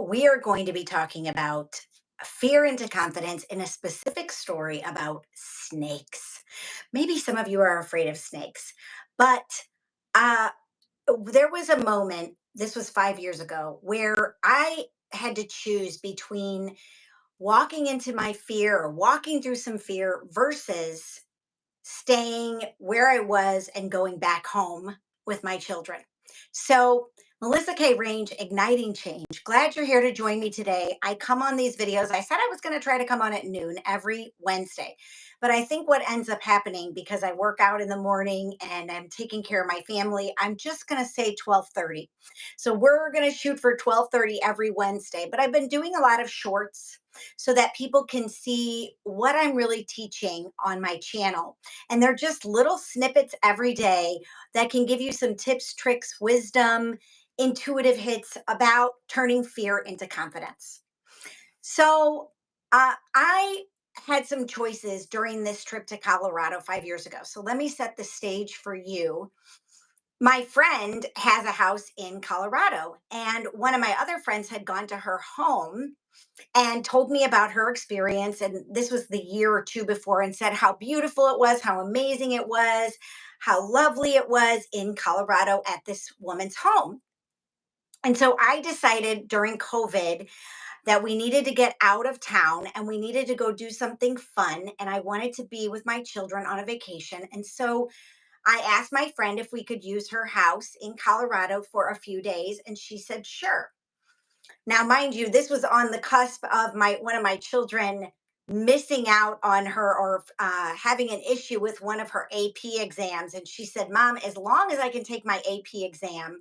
we are going to be talking about fear into confidence in a specific story about snakes. Maybe some of you are afraid of snakes, but uh, there was a moment, this was 5 years ago, where I had to choose between walking into my fear or walking through some fear versus staying where I was and going back home with my children. So, Melissa K. Range, Igniting Change. Glad you're here to join me today. I come on these videos. I said I was going to try to come on at noon every Wednesday. But I think what ends up happening because I work out in the morning and I'm taking care of my family, I'm just going to say 12:30. So we're going to shoot for 12:30 every Wednesday, but I've been doing a lot of shorts so that people can see what I'm really teaching on my channel, and they're just little snippets every day that can give you some tips, tricks, wisdom, intuitive hits about turning fear into confidence. So, I had some choices during this trip to Colorado 5 years ago. So, let me set the stage for you. My friend has a house in Colorado, and one of my other friends had gone to her home and told me about her experience. And this was the year or two before, and said how beautiful it was, how amazing it was, how lovely it was in Colorado at this woman's home. And so I decided during COVID that we needed to get out of town and we needed to go do something fun. And I wanted to be with my children on a vacation. And so I asked my friend if we could use her house in Colorado for a few days. And she said, sure. Now, mind you, this was on the cusp of my one of my children missing out on her or having an issue with one of her AP exams. And she said, Mom, as long as I can take my AP exam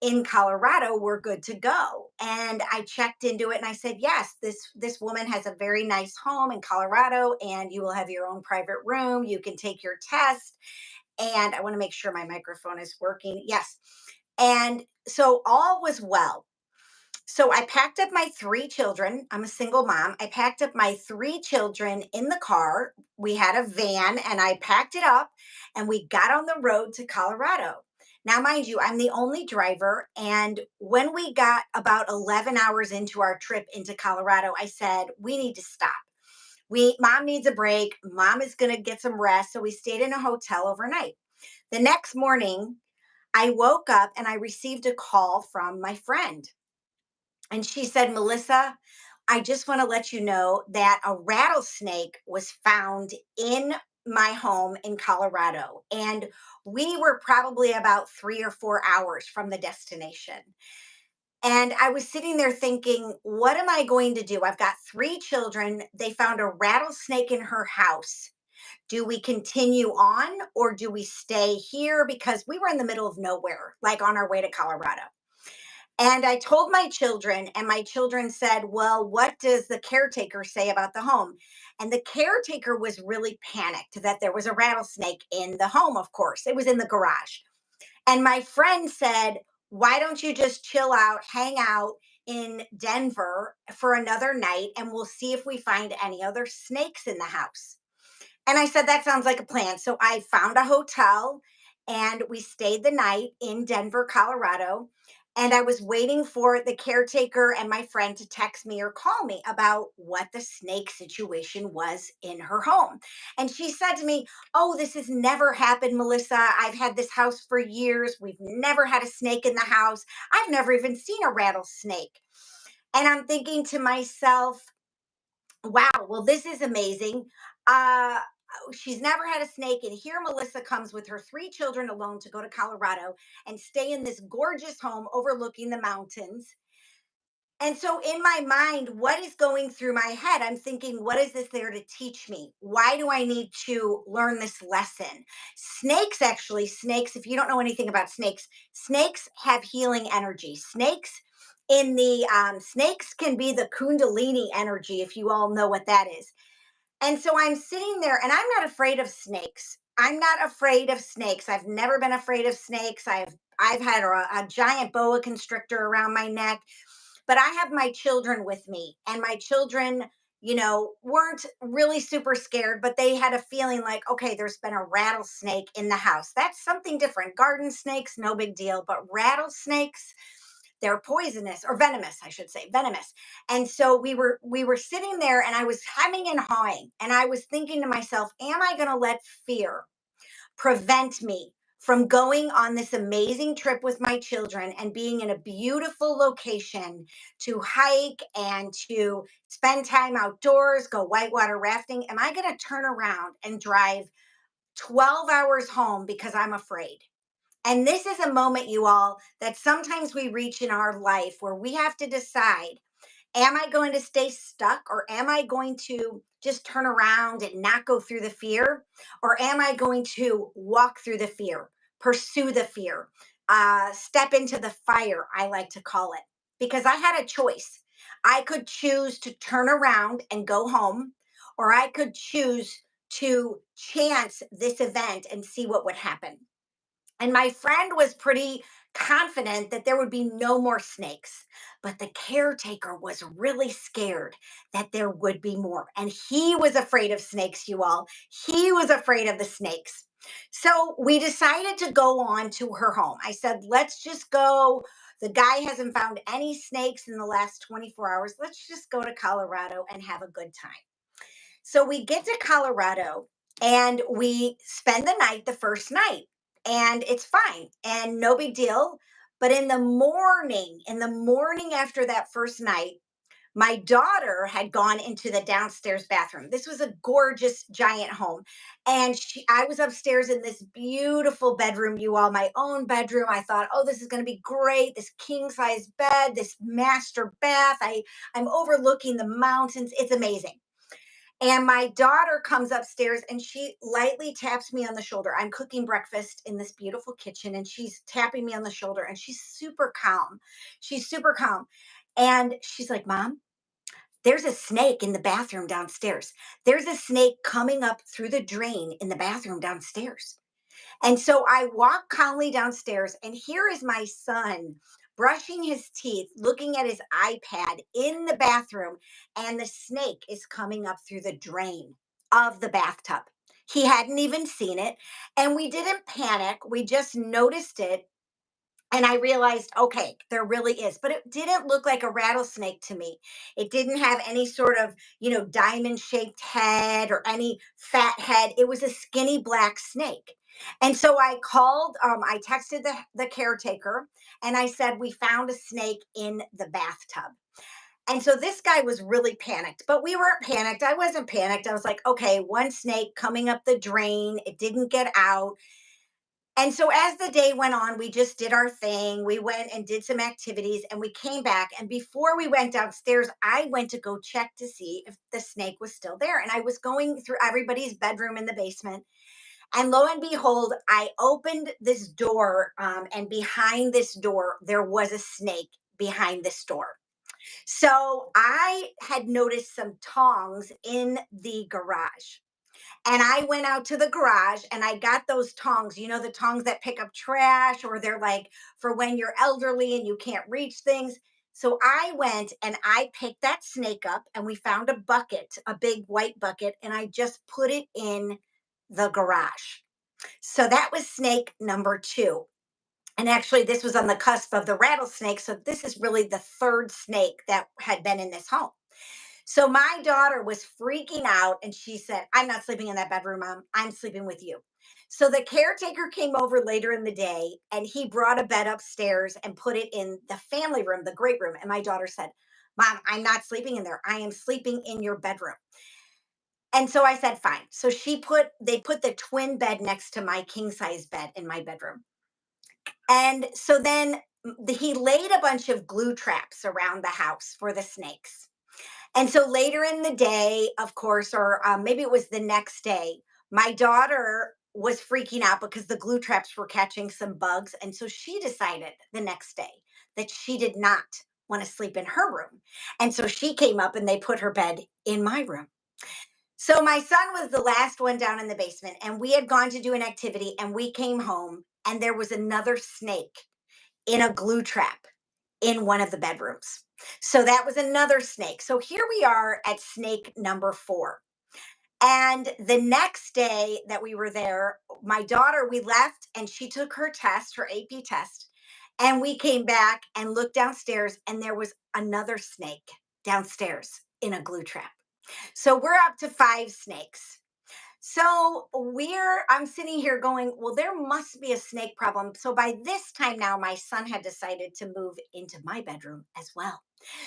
in Colorado, we're good to go. And I checked into it and I said, yes, this woman has a very nice home in Colorado and you will have your own private room. You can take your test. And I want to make sure my microphone is working. Yes. And so all was well. So I packed up my three children. I'm a single mom. I packed up my three children in the car. We had a van and I packed it up and we got on the road to Colorado. Now, mind you, I'm the only driver. And when we got about 11 hours into our trip into Colorado, I said, we need to stop. Mom needs a break. Mom is going to get some rest. So we stayed in a hotel overnight. The next morning, I woke up and I received a call from my friend. And she said, Melissa, I just want to let you know that a rattlesnake was found in my home in Colorado. And we were probably about 3 or 4 hours from the destination. And I was sitting there thinking, what am I going to do? I've got three children. They found a rattlesnake in her house. Do we continue on or do we stay here? Because we were in the middle of nowhere, like on our way to Colorado. And I told my children, and my children said, well, what does the caretaker say about the home? And the caretaker was really panicked that there was a rattlesnake in the home, of course. It was in the garage. And my friend said, why don't you just chill out, hang out in Denver for another night, and we'll see if we find any other snakes in the house? And I said, that sounds like a plan. So I found a hotel and we stayed the night in Denver, Colorado. And I was waiting for the caretaker and my friend to text me or call me about what the snake situation was in her home. And she said to me, oh, this has never happened, Melissa. I've had this house for years. We've never had a snake in the house. I've never even seen a rattlesnake. And I'm thinking to myself, wow, well, this is amazing. Uh, she's never had a snake. And here Melissa comes with her three children alone to go to Colorado and stay in this gorgeous home overlooking the mountains. And so, in my mind, what is going through my head? I'm thinking, what is this there to teach me? Why do I need to learn this lesson? Snakes, actually, snakes, if you don't know anything about snakes, snakes have healing energy. Snakes can be the Kundalini energy, if you all know what that is. And so I'm sitting there and I'm not afraid of snakes. I'm not afraid of snakes. I've never been afraid of snakes. I've had a giant boa constrictor around my neck, but I have my children with me, and my children, weren't really super scared, but they had a feeling like, okay, there's been a rattlesnake in the house. That's something different. Garden snakes, no big deal, but rattlesnakes, they're poisonous or venomous, I should say, venomous. And so we were sitting there and I was hemming and hawing and I was thinking to myself, am I going to let fear prevent me from going on this amazing trip with my children and being in a beautiful location to hike and to spend time outdoors, go whitewater rafting? Am I going to turn around and drive 12 hours home because I'm afraid? And this is a moment, you all, that sometimes we reach in our life where we have to decide, am I going to stay stuck or am I going to just turn around and not go through the fear? Or am I going to walk through the fear, pursue the fear, step into the fire, I like to call it? Because I had a choice. I could choose to turn around and go home, or I could choose to chance this event and see what would happen. And my friend was pretty confident that there would be no more snakes. But the caretaker was really scared that there would be more. And he was afraid of snakes, you all. He was afraid of the snakes. So we decided to go on to her home. I said, let's just go. The guy hasn't found any snakes in the last 24 hours. Let's just go to Colorado and have a good time. So we get to Colorado and we spend the night, the first night, and it's fine and no big deal. But in the morning after that first night, my daughter had gone into the downstairs bathroom. This was a gorgeous giant home. And I was upstairs in this beautiful bedroom, you all, my own bedroom. I thought, oh, this is going to be great. This king size bed, this master bath. I'm overlooking the mountains. It's amazing. And my daughter comes upstairs and she lightly taps me on the shoulder. I'm cooking breakfast in this beautiful kitchen and she's tapping me on the shoulder and she's super calm. She's super calm. And she's like, Mom, there's a snake in the bathroom downstairs. There's a snake coming up through the drain in the bathroom downstairs. And so I walk calmly downstairs, and here is my son brushing his teeth, looking at his iPad in the bathroom, and the snake is coming up through the drain of the bathtub. He hadn't even seen it, and we didn't panic. We just noticed it. And I realized, okay, there really is, but it didn't look like a rattlesnake to me. It didn't have any sort of, diamond shaped head or any fat head. It was a skinny black snake. And so I texted the caretaker and I said, we found a snake in the bathtub. And so this guy was really panicked, but we weren't panicked. I wasn't panicked. I was like, okay, one snake coming up the drain. It didn't get out. And so as the day went on, we just did our thing. We went and did some activities and we came back. And before we went downstairs, I went to go check to see if the snake was still there. And I was going through everybody's bedroom in the basement. And lo and behold, I opened this door. And behind this door, there was a snake behind this door. So I had noticed some tongs in the garage. And I went out to the garage and I got those tongs, the tongs that pick up trash, or they're like for when you're elderly and you can't reach things. So I went and I picked that snake up and we found a bucket, a big white bucket, and I just put it in the garage. So that was snake number two. And actually, this was on the cusp of the rattlesnake. So this is really the third snake that had been in this home. So my daughter was freaking out and she said, I'm not sleeping in that bedroom, Mom. I'm sleeping with you. So the caretaker came over later in the day and he brought a bed upstairs and put it in the family room, the great room. And my daughter said, Mom, I'm not sleeping in there. I am sleeping in your bedroom. And so I said, fine. So they put the twin bed next to my king size bed in my bedroom. And so then he laid a bunch of glue traps around the house for the snakes. And so later in the day, of course, or maybe it was the next day, my daughter was freaking out because the glue traps were catching some bugs. And so she decided the next day that she did not want to sleep in her room. And so she came up and they put her bed in my room. So my son was the last one down in the basement, and we had gone to do an activity, and we came home, and there was another snake in a glue trap in one of the bedrooms. So that was another snake. So here we are at snake number four. And the next day that we were there, my daughter, we left and she took her test, her AP test. And we came back and looked downstairs, and there was another snake downstairs in a glue trap. So we're up to 5 snakes. So I'm sitting here going, well, there must be a snake problem. So by this time now, my son had decided to move into my bedroom as well.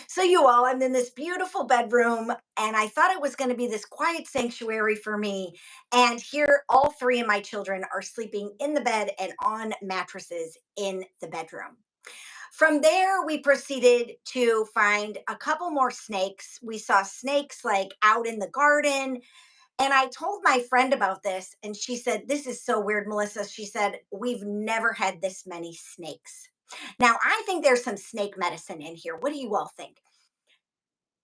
So you all, I'm in this beautiful bedroom, and I thought it was going to be this quiet sanctuary for me. And here, all three of my children are sleeping in the bed and on mattresses in the bedroom. From there, we proceeded to find a couple more snakes. We saw snakes like out in the garden, and I told my friend about this, and she said, "This is so weird, Melissa." She said, "We've never had this many snakes." Now, I think there's some snake medicine in here. What do you all think?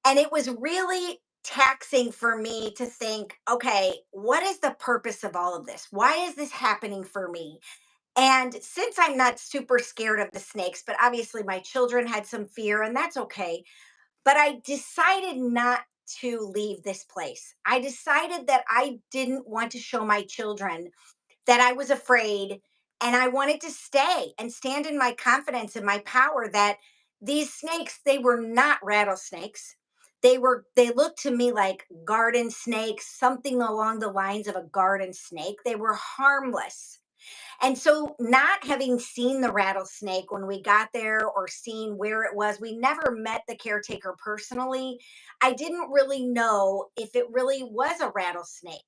And it was really taxing for me to think, okay, what is the purpose of all of this? Why is this happening for me? And since I'm not super scared of the snakes, but obviously my children had some fear, and that's okay. But I decided not to leave this place. I decided that I didn't want to show my children that I was afraid, and I wanted to stay and stand in my confidence and my power that these snakes, they were not rattlesnakes. They looked to me like garden snakes, something along the lines of a garden snake. They were harmless. And so, not having seen the rattlesnake when we got there or seen where it was, we never met the caretaker personally. I didn't really know if it really was a rattlesnake.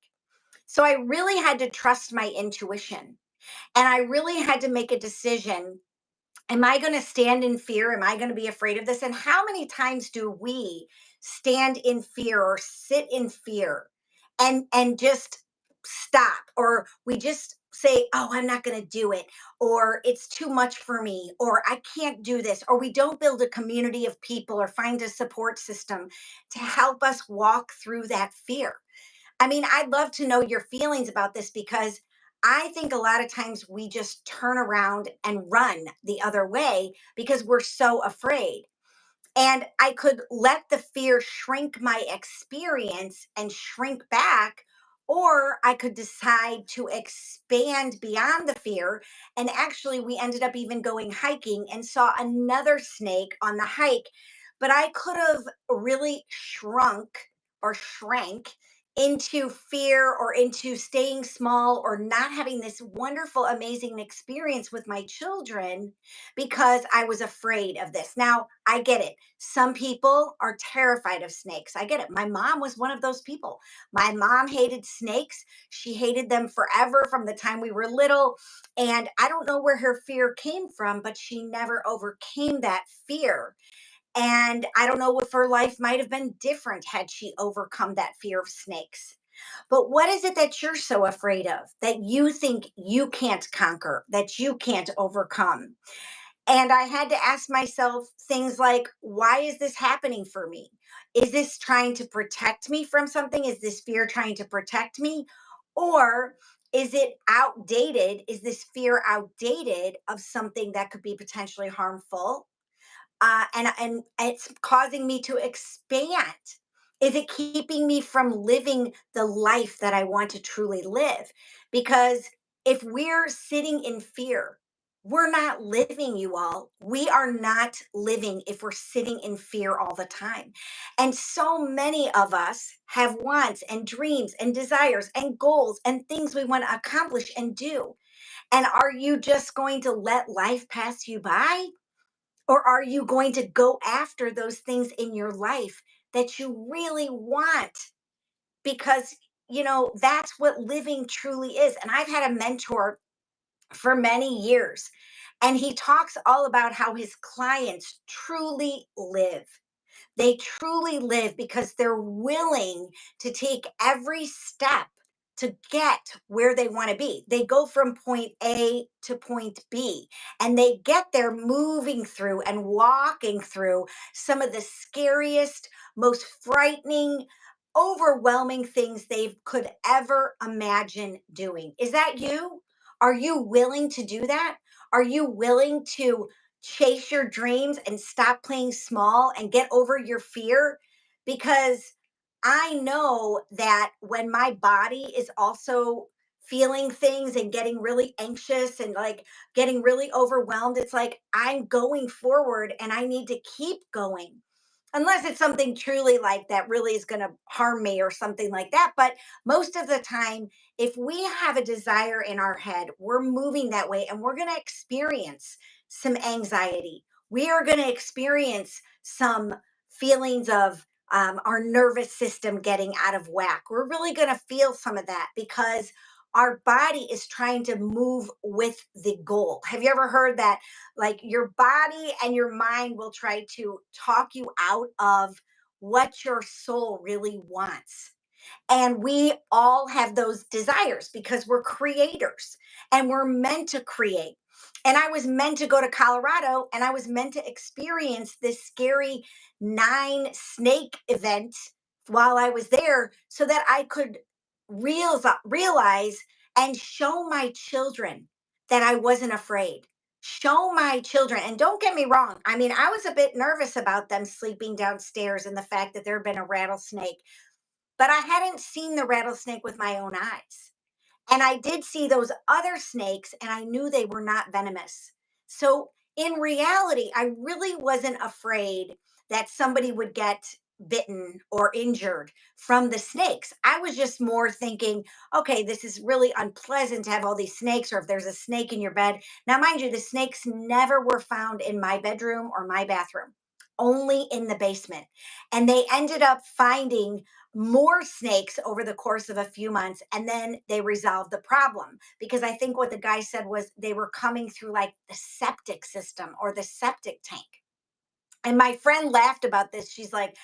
So, I really had to trust my intuition. And I really had to make a decision. Am I going to stand in fear? Am I going to be afraid of this? And how many times do we stand in fear or sit in fear and just stop, or we just say, "Oh, I'm not going to do it," or "It's too much for me," or "I can't do this," or we don't build a community of people or find a support system to help us walk through that fear? I mean, I'd love to know your feelings about this, because I think a lot of times we just turn around and run the other way because we're so afraid. And I could let the fear shrink my experience and shrink back, or I could decide to expand beyond the fear. And actually, we ended up even going hiking and saw another snake on the hike. But I could have really shrunk or shrank into fear or into staying small or not having this wonderful, amazing experience with my children because I was afraid of this. Now, I get it. Some people are terrified of snakes. I get it. My mom was one of those people. My mom hated snakes. She hated them forever from the time we were little. And I don't know where her fear came from, but she never overcame that fear. And I don't know if her life might have been different had she overcome that fear of snakes. But what is it that you're so afraid of that you think you can't conquer, that you can't overcome? And I had to ask myself things like, why is this happening for me? Is this trying to protect me from something? Is this fear trying to protect me? Or is it outdated? Is this fear outdated of something that could be potentially harmful? And it's causing me to expand. Is it keeping me from living the life that I want to truly live? Because if we're sitting in fear, we're not living, you all. We are not living if we're sitting in fear all the time. And so many of us have wants and dreams and desires and goals and things we want to accomplish and do. And are you just going to let life pass you by? Or are you going to go after those things in your life that you really want? Because, that's what living truly is. And I've had a mentor for many years, and he talks all about how his clients truly live. They truly live because they're willing to take every step to get where they want to be. They go from point A to point B, and they get there moving through and walking through some of the scariest, most frightening, overwhelming things they could ever imagine doing. Is that you? Are you willing to do that? Are you willing to chase your dreams and stop playing small and get over your fear? Because I know that when my body is also feeling things and getting really anxious and like getting really overwhelmed, it's like I'm going forward and I need to keep going. Unless it's something truly like that really is going to harm me or something like that. But most of the time, if we have a desire in our head, we're moving that way and we're going to experience some anxiety. We are going to experience some feelings of our nervous system getting out of whack. We're really going to feel some of that because our body is trying to move with the goal. Have you ever heard that? Like your body and your mind will try to talk you out of what your soul really wants. And we all have those desires because we're creators and we're meant to create. And I was meant to go to Colorado and I was meant to experience this scary 9 snake event while I was there so that I could realize and show my children that I wasn't afraid. Show my children. And don't get me wrong. I mean, I was a bit nervous about them sleeping downstairs and the fact that there had been a rattlesnake, but I hadn't seen the rattlesnake with my own eyes. And I did see those other snakes and I knew they were not venomous. So in reality, I really wasn't afraid that somebody would get bitten or injured from the snakes. I was just more thinking, okay, this is really unpleasant to have all these snakes, or if there's a snake in your bed. Now, mind you, the snakes never were found in my bedroom or my bathroom, only in the basement. And they ended up finding more snakes over the course of a few months, and then they resolved the problem because I think what the guy said was they were coming through like the septic system or the septic tank. And my friend laughed about this. She's like,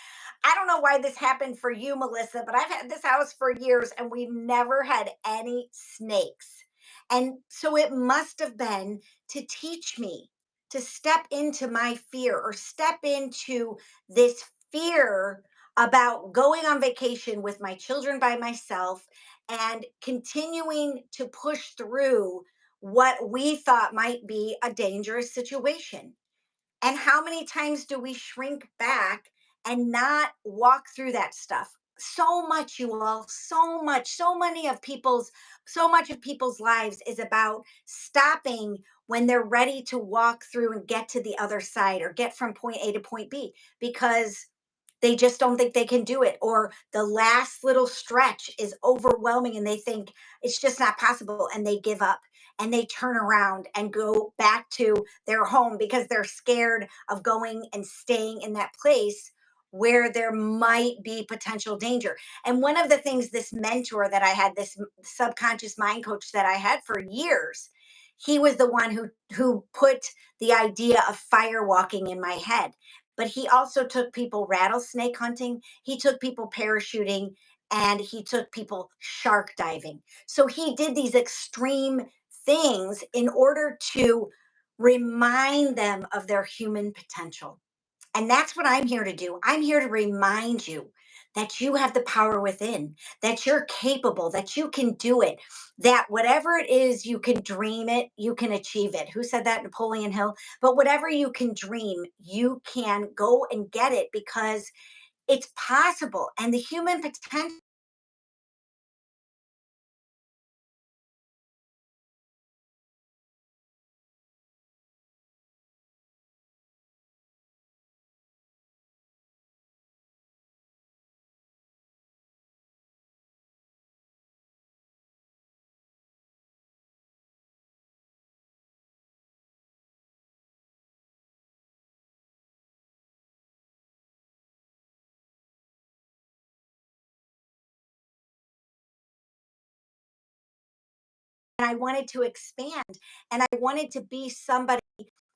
I don't know why this happened for you, Melissa, but I've had this house for years and we've never had any snakes. And so it must have been to teach me to step into my fear or step into this fear about going on vacation with my children by myself and continuing to push through what we thought might be a dangerous situation. And how many times do we shrink back and not walk through that stuff? So much, you all, so much, so much of people's lives is about stopping when they're ready to walk through and get to the other side or get from point A to point B because they just don't think they can do it, or the last little stretch is overwhelming and they think it's just not possible and they give up and they turn around and go back to their home because they're scared of going and staying in that place where there might be potential danger. And one of the things this mentor that I had, this subconscious mind coach that I had for years, he was the one who put the idea of fire walking in my head. But he also took people rattlesnake hunting, he took people parachuting, and he took people shark diving. So he did these extreme things in order to remind them of their human potential. And that's what I'm here to do. I'm here to remind you that you have the power within, that you're capable, that you can do it, that whatever it is, you can dream it, you can achieve it. Who said that? Napoleon Hill. But whatever you can dream, you can go and get it because it's possible. And the human potential. And I wanted to expand and I wanted to be somebody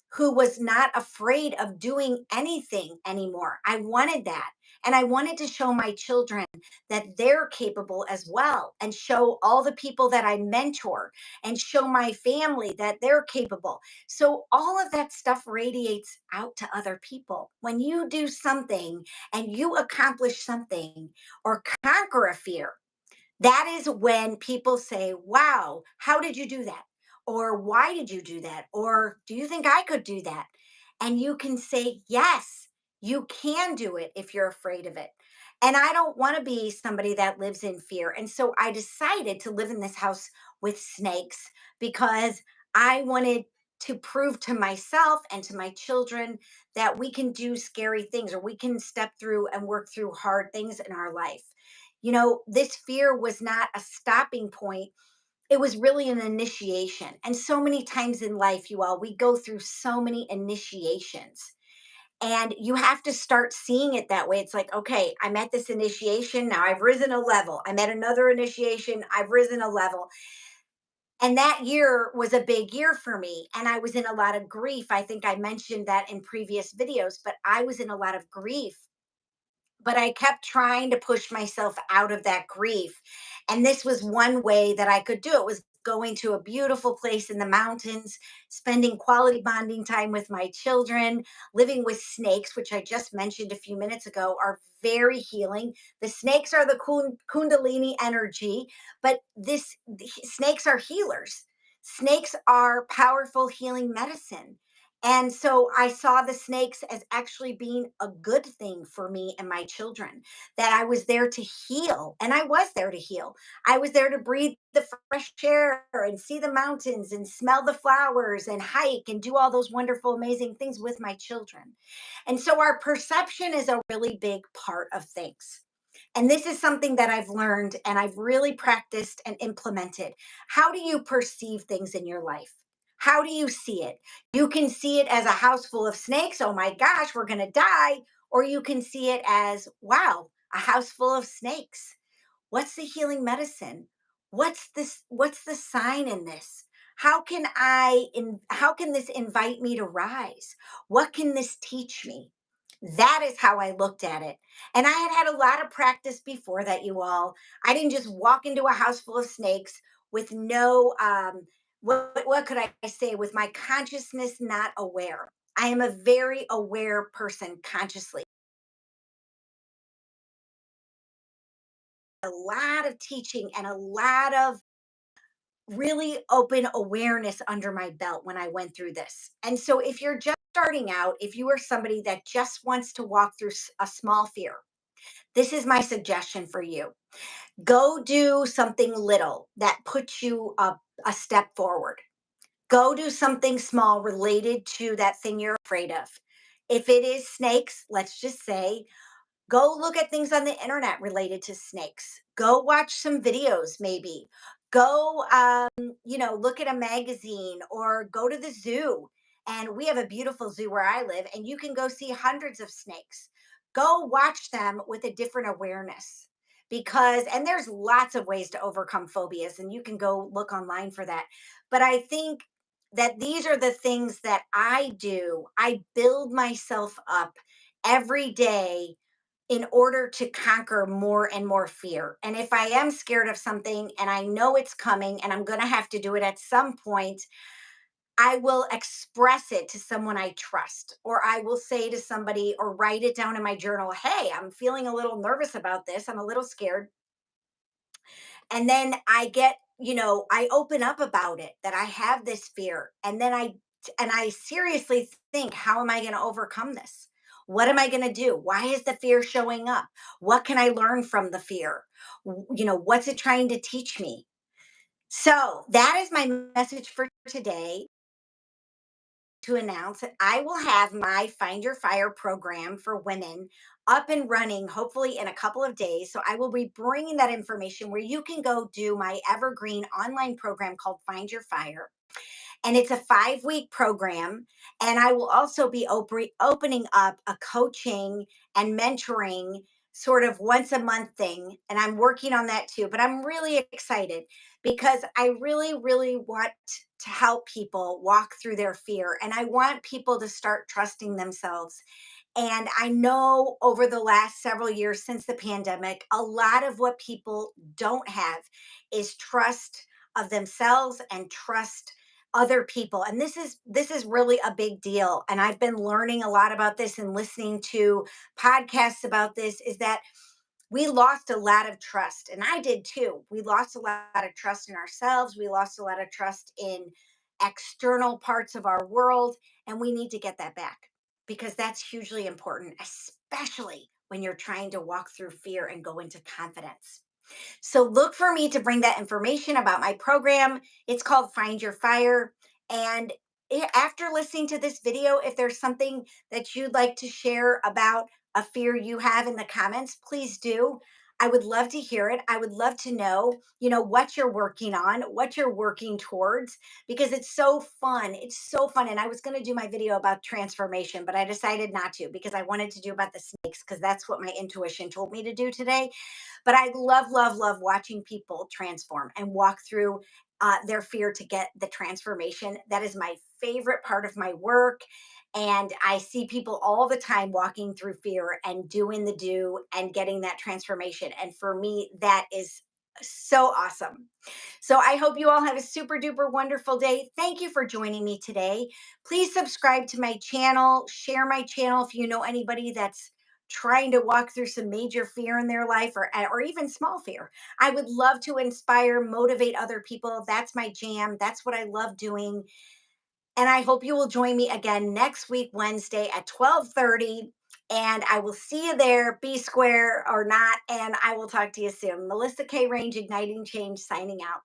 who was not afraid of doing anything anymore. I wanted that. And I wanted to show my children that they're capable as well, and show all the people that I mentor and show my family that they're capable. So all of that stuff radiates out to other people. When you do something and you accomplish something or conquer a fear, that is when people say, wow, how did you do that? Or why did you do that? Or do you think I could do that? And you can say, yes, You can do it if you're afraid of it. And I don't want to be somebody that lives in fear. And so I decided to live in this house with snakes because I wanted to prove to myself and to my children that we can do scary things, or we can step through and work through hard things in our life. This fear was not a stopping point. It was really an initiation. And so many times in life, you all, we go through so many initiations, and you have to start seeing it that way. It's like, okay, I'm at this initiation. Now I've risen a level. I'm at another initiation. I've risen a level. And that year was a big year for me. And I was in a lot of grief. I think I mentioned that in previous videos, but I was in a lot of grief, but I kept trying to push myself out of that grief. And this was one way that I could do it, was going to a beautiful place in the mountains, spending quality bonding time with my children, living with snakes, which I just mentioned a few minutes ago, are very healing. The snakes are the kundalini energy, but snakes are healers. Snakes are powerful healing medicine. And so I saw the snakes as actually being a good thing for me and my children, that I was there to heal. And I was there to heal. I was there to breathe the fresh air and see the mountains and smell the flowers and hike and do all those wonderful, amazing things with my children. And so our perception is a really big part of things. And this is something that I've learned and I've really practiced and implemented. How do you perceive things in your life? How do you see it? You can see it as a house full of snakes. Oh my gosh, we're going to die. Or you can see it as, wow, a house full of snakes. What's the healing medicine? What's the sign in this? How can this invite me to rise? What can this teach me? That is how I looked at it. And I had a lot of practice before that, you all. I didn't just walk into a house full of snakes with no what could I say, with my consciousness not aware. I am a very aware person consciously. A lot of teaching and a lot of really open awareness under my belt when I went through this. And so, if you're just starting out, if you are somebody that just wants to walk through a small fear, this is my suggestion for you. Go do something little that puts you a step forward. Go do something small related to that thing you're afraid of. If it is snakes, let's just say, go look at things on the internet related to snakes. Go watch some videos, maybe. Go, look at a magazine or go to the zoo. And we have a beautiful zoo where I live, and you can go see hundreds of snakes. Go watch them with a different awareness. And there's lots of ways to overcome phobias, and you can go look online for that. But I think that these are the things that I do. I build myself up every day in order to conquer more and more fear. And if I am scared of something and I know it's coming and I'm going to have to do it at some point, I will express it to someone I trust, or I will say to somebody or write it down in my journal, hey, I'm feeling a little nervous about this. I'm a little scared. And then I open up about it, that I have this fear. And I seriously think, how am I going to overcome this? What am I going to do? Why is the fear showing up? What can I learn from the fear? What's it trying to teach me? So that is my message for today, to announce that I will have my Find Your Fire program for women up and running, hopefully in a couple of days. So I will be bringing that information where you can go do my evergreen online program called Find Your Fire. And it's a 5-week program. And I will also be opening up a coaching and mentoring sort of once a month thing. And I'm working on that too. But I'm really excited because I really, really want to help people walk through their fear. And I want people to start trusting themselves. And I know over the last several years since the pandemic, a lot of what people don't have is trust of themselves and trust other people. And this is really a big deal. And I've been learning a lot about this and listening to podcasts about this, is that we lost a lot of trust. And I did too. We lost a lot of trust in ourselves. We lost a lot of trust in external parts of our world. And we need to get that back. because that's hugely important, especially when you're trying to walk through fear and go into confidence. So look for me to bring that information about my program. It's called Find Your Fire. And after listening to this video, if there's something that you'd like to share about a fear you have in the comments, please do. I would love to hear it. I would love to know, what you're working on, what you're working towards, because it's so fun. It's so fun. And I was going to do my video about transformation, but I decided not to because I wanted to do about the snakes because that's what my intuition told me to do today. But I love, love, love watching people transform and walk through their fear to get the transformation. That is my favorite part of my work. And I see people all the time walking through fear and doing the do and getting that transformation. And for me, that is so awesome. So I hope you all have a super duper wonderful day. Thank you for joining me today. Please subscribe to my channel, share my channel if you know anybody that's trying to walk through some major fear in their life, or even small fear. I would love to inspire, motivate other people. That's my jam. That's what I love doing. And I hope you will join me again next week, Wednesday at 12:30. And I will see you there, be square or not. And I will talk to you soon. Melissa K. Range, Igniting Change, signing out.